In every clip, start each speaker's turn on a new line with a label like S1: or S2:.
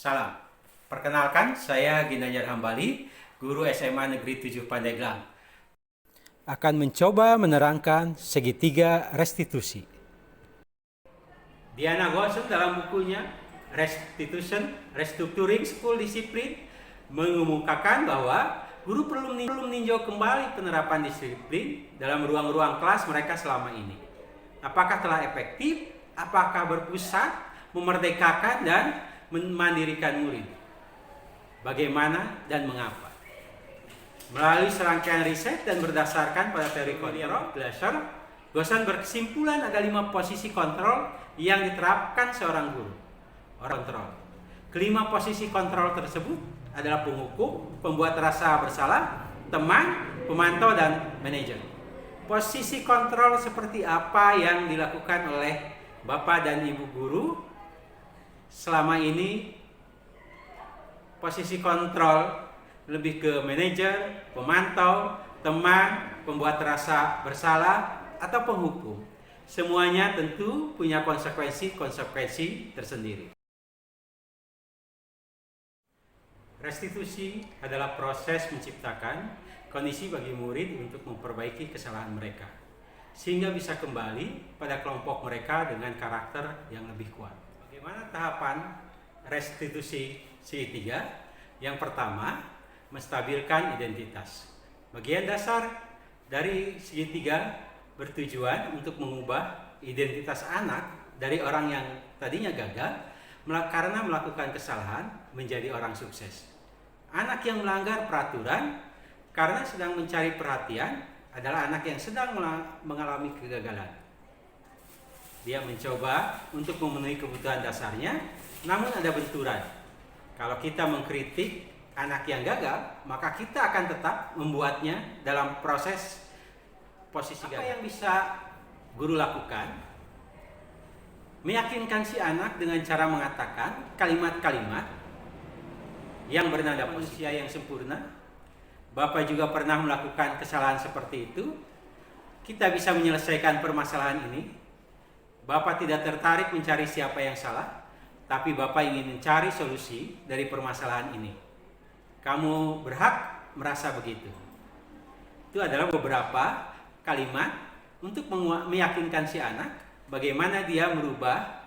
S1: Salam. Perkenalkan, saya Ginanjar Hambali, guru SMA Negeri 7 Pandeglang. Akan mencoba menerangkan segitiga restitusi. Diana Gosson dalam bukunya Restitution, Restructuring School Discipline mengemukakan bahwa guru perlu meninjau kembali penerapan disiplin dalam ruang-ruang kelas mereka selama ini. Apakah telah efektif? Apakah berpusat, memerdekakan, dan memandirikan murid? Bagaimana dan mengapa? Melalui serangkaian riset dan berdasarkan pada teori kontrol, Gosson berkesimpulan ada 5 posisi kontrol yang diterapkan seorang guru. Kontrol. Kelima posisi kontrol tersebut adalah penghukum, pembuat rasa bersalah, teman, pemantau, dan manajer. Posisi kontrol seperti apa yang dilakukan oleh Bapak dan Ibu guru selama ini? Posisi kontrol lebih ke manajer, pemantau, teman, pembuat rasa bersalah, atau penghukum. Semuanya tentu punya konsekuensi tersendiri. Restitusi adalah proses menciptakan kondisi bagi murid untuk memperbaiki kesalahan mereka, sehingga bisa kembali pada kelompok mereka dengan karakter yang lebih kuat. Bagaimana tahapan restitusi segitiga? Yang pertama, menstabilkan identitas. Bagian dasar dari segitiga bertujuan untuk mengubah identitas anak dari orang yang tadinya gagal karena melakukan kesalahan menjadi orang sukses. Anak yang melanggar peraturan karena sedang mencari perhatian adalah anak yang sedang mengalami kegagalan. Dia mencoba untuk memenuhi kebutuhan dasarnya, namun ada benturan. Kalau kita mengkritik anak yang gagal, maka kita akan tetap membuatnya dalam proses posisi gagal. Apa yang bisa guru lakukan? Meyakinkan si anak dengan cara mengatakan kalimat-kalimat yang bernada manusia yang sempurna. Bapak juga pernah melakukan kesalahan seperti itu. Kita bisa menyelesaikan permasalahan ini. Bapak tidak tertarik mencari siapa yang salah, tapi Bapak ingin mencari solusi dari permasalahan ini. Kamu berhak merasa begitu. Itu adalah beberapa kalimat untuk meyakinkan si anak bagaimana dia merubah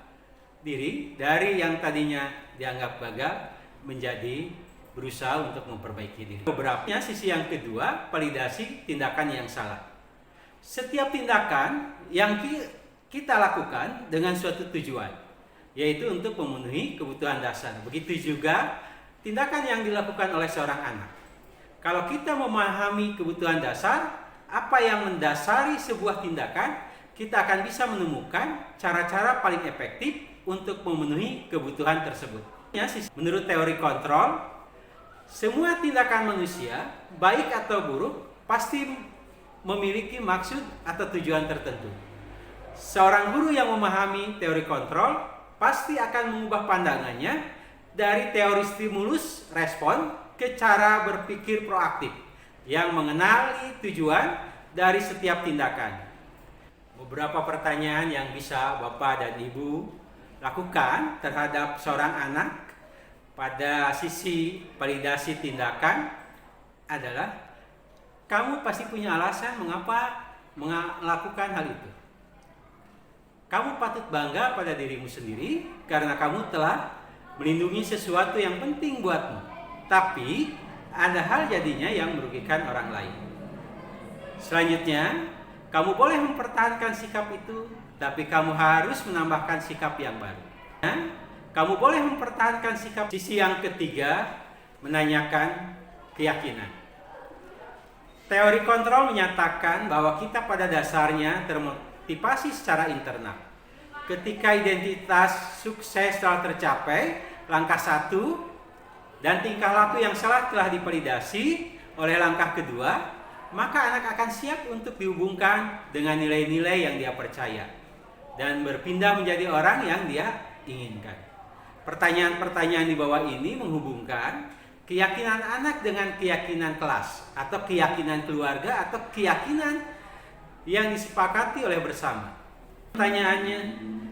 S1: diri dari yang tadinya dianggap gagal menjadi berusaha untuk memperbaiki diri. Beberapa sisi yang kedua, validasi tindakan yang salah. Setiap tindakan yang kita lakukan dengan suatu tujuan, yaitu untuk memenuhi kebutuhan dasar. Begitu juga tindakan yang dilakukan oleh seorang anak. Kalau kita memahami kebutuhan dasar, apa yang mendasari sebuah tindakan, kita akan bisa menemukan cara-cara paling efektif untuk memenuhi kebutuhan tersebut. Menurut teori kontrol, semua tindakan manusia, baik atau buruk, pasti memiliki maksud atau tujuan tertentu. Seorang guru yang memahami teori kontrol pasti akan mengubah pandangannya dari teori stimulus respon ke cara berpikir proaktif yang mengenali tujuan dari setiap tindakan. Beberapa pertanyaan yang bisa Bapak dan Ibu lakukan terhadap seorang anak pada sisi validasi tindakan adalah, kamu pasti punya alasan mengapa melakukan hal itu. Kamu patut bangga pada dirimu sendiri karena kamu telah melindungi sesuatu yang penting buatmu. Tapi ada hal jadinya yang merugikan orang lain. Selanjutnya, kamu boleh mempertahankan sikap itu, tapi kamu harus menambahkan sikap yang baru. Kamu boleh mempertahankan sikap. Sisi yang ketiga, menanyakan keyakinan. Teori kontrol menyatakan bahwa kita pada dasarnya termotivasi secara internal. Ketika identitas sukses telah tercapai, langkah 1, dan tingkah laku yang salah telah divalidasi oleh langkah kedua, maka anak akan siap untuk dihubungkan dengan nilai-nilai yang dia percaya dan berpindah menjadi orang yang dia inginkan. Pertanyaan-pertanyaan di bawah ini menghubungkan keyakinan anak dengan keyakinan kelas atau keyakinan keluarga atau keyakinan yang disepakati oleh bersama. Pertanyaannya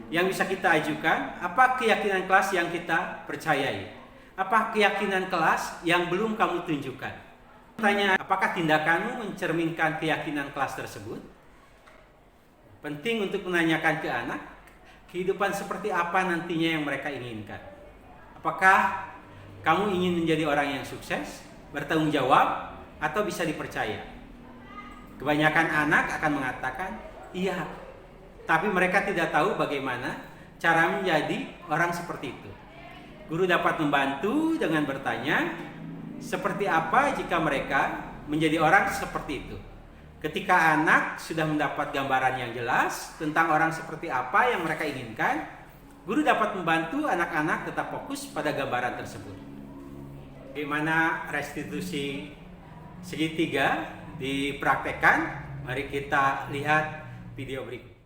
S1: yang bisa kita ajukan, apa keyakinan kelas yang kita percayai? Apa keyakinan kelas yang belum kamu tunjukkan? Tanya, apakah tindakanmu mencerminkan keyakinan kelas tersebut? Penting untuk menanyakan ke anak, kehidupan seperti apa nantinya yang mereka inginkan. Apakah kamu ingin menjadi orang yang sukses, bertanggung jawab, atau bisa dipercaya? Kebanyakan anak akan mengatakan, iya, tapi mereka tidak tahu bagaimana cara menjadi orang seperti itu. Guru dapat membantu dengan bertanya, seperti apa jika mereka menjadi orang seperti itu? Ketika anak sudah mendapat gambaran yang jelas tentang orang seperti apa yang mereka inginkan, guru dapat membantu anak-anak tetap fokus pada gambaran tersebut. Bagaimana restitusi segitiga dipraktekkan? Mari kita lihat video berikut.